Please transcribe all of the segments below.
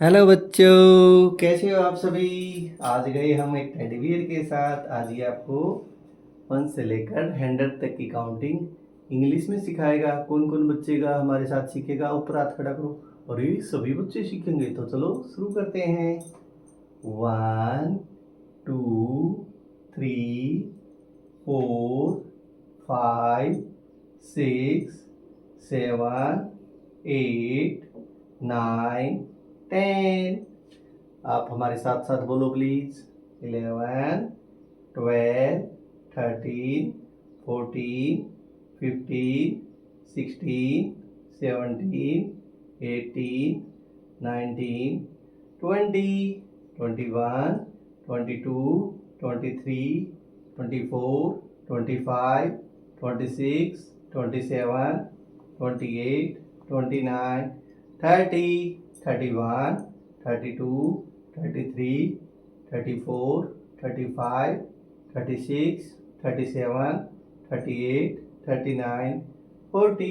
Hello बच्चों, कैसे हो आप सभी। आज गए हम एक टेडी बियर के साथ। आज ये आपको 1 से लेकर 100 तक की काउंटिंग इंग्लिश में सिखाएगा। कौन कौन बच्चे का हमारे साथ सीखेगा, ऊपर हाथ खड़ा करो। और ये सभी बच्चे सीखेंगे, तो चलो शुरू करते हैं। 1 2 3 4 5 6 7 8 9 10। आप हमारे साथ साथ बोलो प्लीज। 11 12 13 14 15 16 17 18 19 20 21 22 23 24 25 26 27 28 29 30 31 32 33 34 35 36 37 38 39 40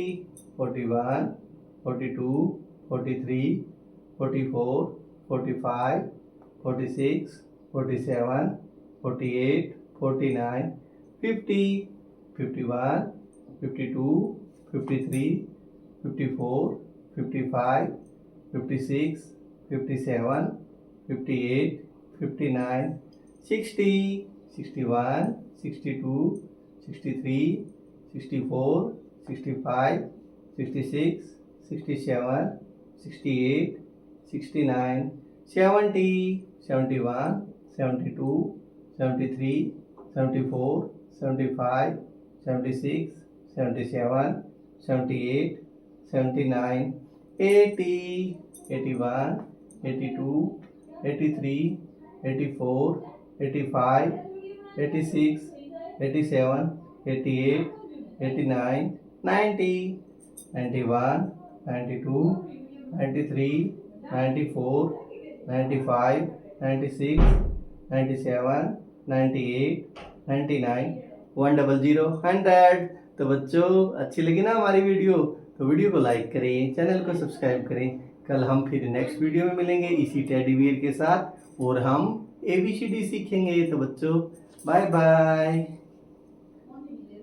41 42 43 44 45 46 47 48 49 50 51 52 53 54 55 56 57 58 59 60 61 62 63 64 65 66 67 68 69 70 71 72 73 74 75 76 77 78 79 80 81 82 83 84 85 86 87 88 89 90 91 92 93 94 95 96 97 98 99 100 100। तो बच्चों, अच्छी लगी ना हमारी वीडियो? तो वीडियो को लाइक करें, चैनल को सब्सक्राइब करें। कल हम फिर नेक्स्ट वीडियो में मिलेंगे इसी टेडी बियर के साथ, और हम ABCD सीखेंगे। तो बच्चों, बाय बाय।